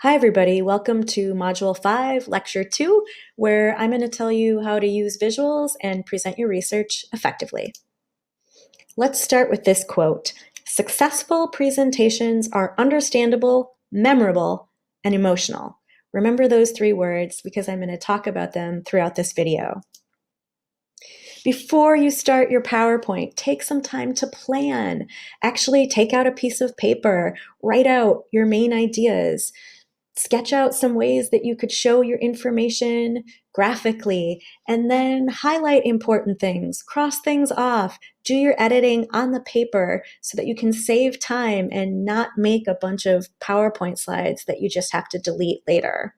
Hi, everybody. Welcome to Module 5, Lecture 2, where I'm going to tell you how to use visuals and present your research effectively. Let's start with this quote. Successful presentations are understandable, memorable, and emotional. Remember those three words because I'm going to talk about them throughout this video. Before you start your PowerPoint, take some time to plan. Actually, take out a piece of paper, write out your main ideas. Sketch out some ways that you could show your information graphically, and then highlight important things, cross things off, do your editing on the paper so that you can save time and not make a bunch of PowerPoint slides that you just have to delete later.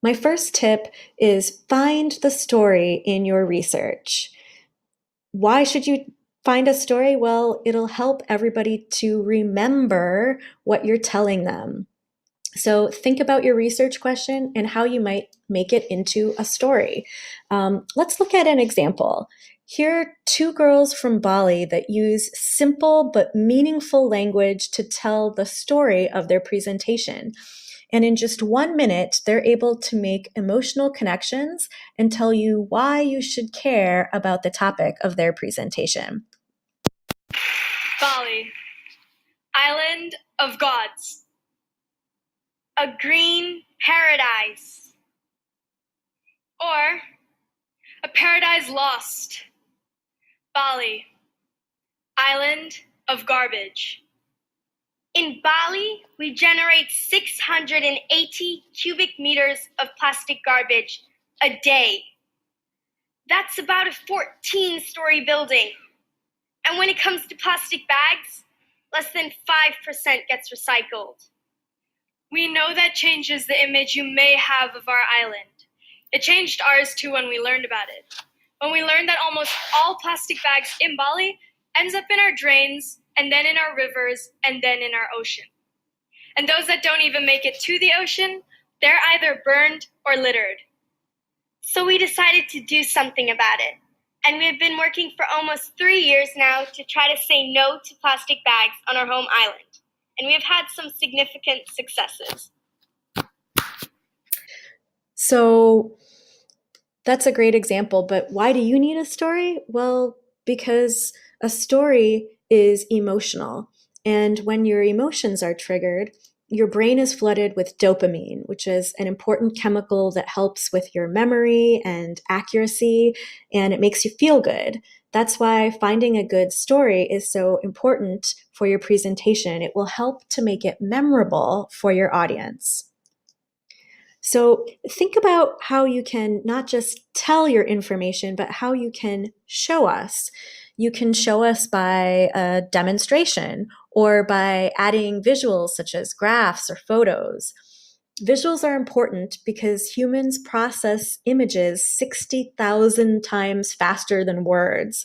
My first tip is find the story in your research. Why should you find a story? Well, it'll help everybody to remember what you're telling them. So think about your research question and how you might make it into a story. Let's look at an example. Here are two girls from Bali that use simple but meaningful language to tell the story of their presentation. And in just 1 minute, they're able to make emotional connections and tell you why you should care about the topic of their presentation. Bali, island of gods. A green paradise. Or a paradise lost. Bali, island of garbage. In Bali, we generate 680 cubic meters of plastic garbage a day. That's about a 14-story building. And when it comes to plastic bags, less than 5% gets recycled. We know that changes the image you may have of our island. It changed ours too when we learned about it. When we learned that almost all plastic bags in Bali ends up in our drains, and then in our rivers, and then in our ocean. And those that don't even make it to the ocean, they're either burned or littered. So we decided to do something about it. And we've been working for almost 3 years now to try to say no to plastic bags on our home island. And we've had some significant successes. So that's a great example, but why do you need a story? Well, because a story is emotional. And when your emotions are triggered, your brain is flooded with dopamine, which is an important chemical that helps with your memory and accuracy, and it makes you feel good. That's why finding a good story is so important for your presentation. It will help to make it memorable for your audience. So think about how you can not just tell your information, but how you can show us. You can show us by a demonstration or by adding visuals such as graphs or photos. Visuals are important because humans process images 60,000 times faster than words.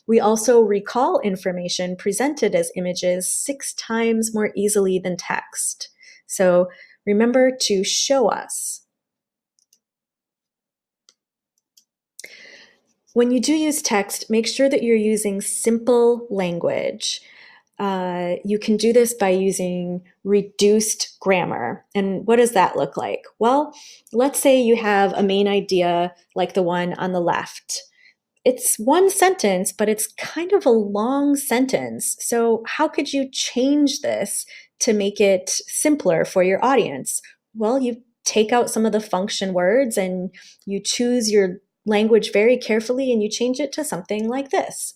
We also recall information presented as images 6 times more easily than text. So remember to show us. When you do use text, make sure that you're using simple language. You can do this by using reduced grammar. And what does that look like? Well, let's say you have a main idea like the one on the left. It's one sentence, but it's kind of a long sentence. So how could you change this to make it simpler for your audience? Well, you take out some of the function words and you choose your language very carefully and you change it to something like this.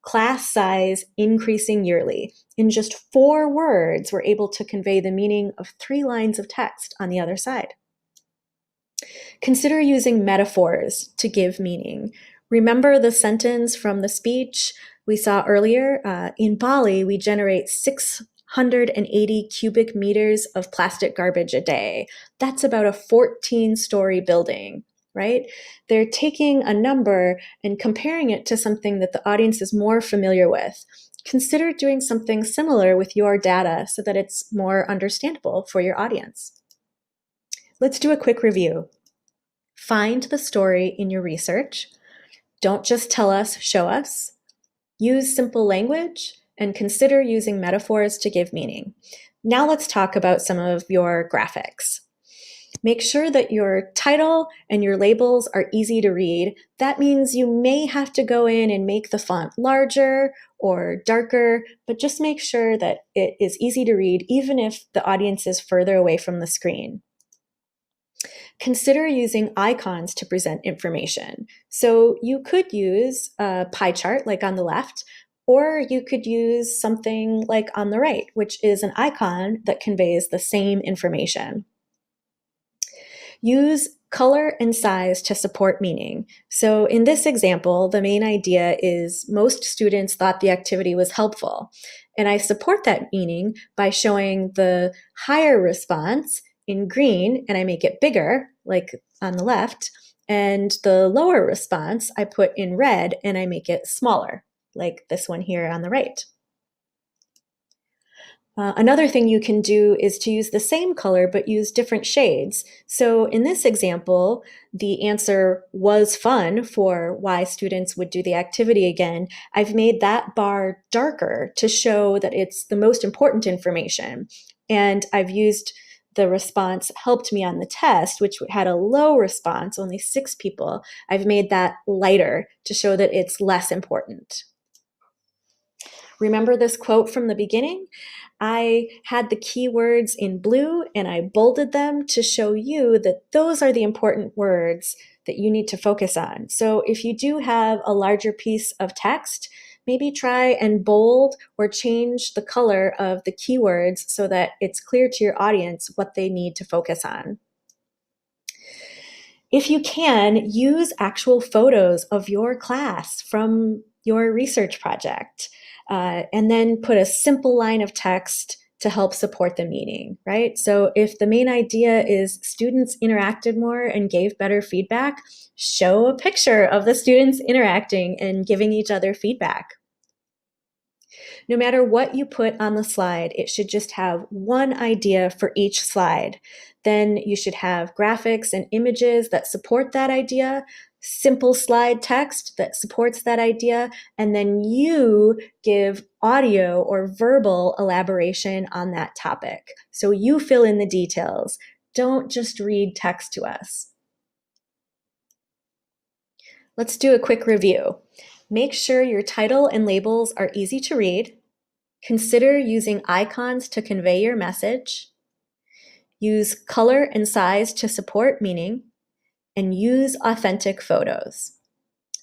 Class size increasing yearly. In just 4 words, we're able to convey the meaning of 3 lines of text on the other side. Consider using metaphors to give meaning. Remember the sentence from the speech we saw earlier? In Bali, we generate 680 cubic meters of plastic garbage a day. That's about a 14-story building, right? They're taking a number and comparing it to something that the audience is more familiar with. Consider doing something similar with your data so that it's more understandable for your audience. Let's do a quick review. Find the story in your research. Don't just tell us, show us. Use simple language and consider using metaphors to give meaning. Now let's talk about some of your graphics. Make sure that your title and your labels are easy to read. That means you may have to go in and make the font larger or darker, but just make sure that it is easy to read even if the audience is further away from the screen. Consider using icons to present information. So you could use a pie chart like on the left, or you could use something like on the right, which is an icon that conveys the same information. Use color and size to support meaning. So in this example, the main idea is most students thought the activity was helpful. And I support that meaning by showing the higher response in green, and I make it bigger, like on the left, and the lower response I put in red and I make it smaller, like this one here on the right. Another thing you can do is to use the same color but use different shades. So in this example, the answer was fun for why students would do the activity again. I've made that bar darker to show that it's the most important information. And I've used the response helped me on the test, which had a low response, only 6 people. I've made that lighter to show that it's less important. Remember this quote from the beginning? I had the keywords in blue and I bolded them to show you that those are the important words that you need to focus on. So if you do have a larger piece of text, maybe try and bold or change the color of the keywords so that it's clear to your audience what they need to focus on. If you can, use actual photos of your class from your research project, and then put a simple line of text to help support the meaning, right? So if the main idea is students interacted more and gave better feedback, show a picture of the students interacting and giving each other feedback. No matter what you put on the slide, it should just have one idea for each slide. Then you should have graphics and images that support that idea, simple slide text that supports that idea, and then you give audio or verbal elaboration on that topic. So you fill in the details. Don't just read text to us. Let's do a quick review. Make sure your title and labels are easy to read. Consider using icons to convey your message. Use color and size to support meaning. And use authentic photos.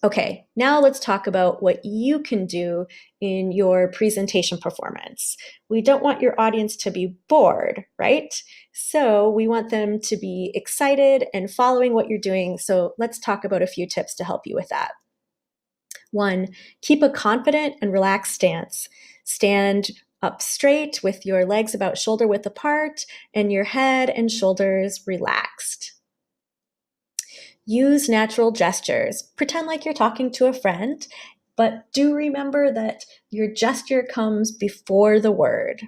Okay, now let's talk about what you can do in your presentation performance. We don't want your audience to be bored, right? So we want them to be excited and following what you're doing. So let's talk about a few tips to help you with that. 1, keep a confident and relaxed stance. Stand up straight with your legs about shoulder width apart and your head and shoulders relaxed. Use natural gestures. Pretend like you're talking to a friend, but do remember that your gesture comes before the word.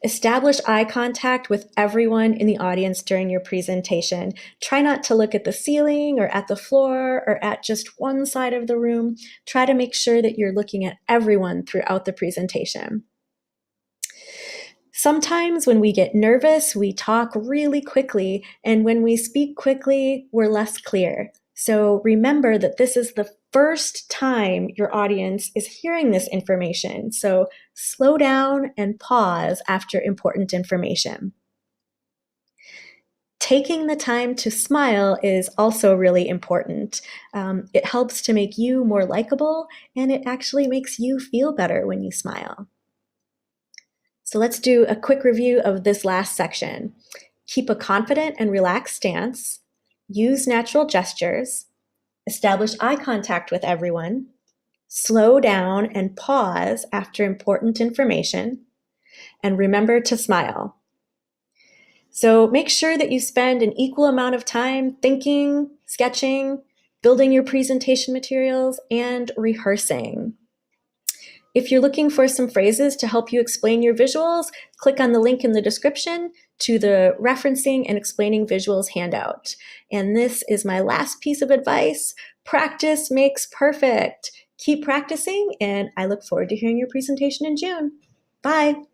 Establish eye contact with everyone in the audience during your presentation. Try not to look at the ceiling or at the floor or at just one side of the room. Try to make sure that you're looking at everyone throughout the presentation. Sometimes when we get nervous, we talk really quickly, and when we speak quickly, we're less clear. So remember that this is the first time your audience is hearing this information. So slow down and pause after important information. Taking the time to smile is also really important. It helps to make you more likable, and it actually makes you feel better when you smile. So let's do a quick review of this last section. Keep a confident and relaxed stance. Use natural gestures. Establish eye contact with everyone. Slow down and pause after important information. And remember to smile. So make sure that you spend an equal amount of time thinking, sketching, building your presentation materials, and rehearsing. If you're looking for some phrases to help you explain your visuals, click on the link in the description to the referencing and explaining visuals handout. And this is my last piece of advice. Practice makes perfect. Keep practicing, and I look forward to hearing your presentation in June. Bye.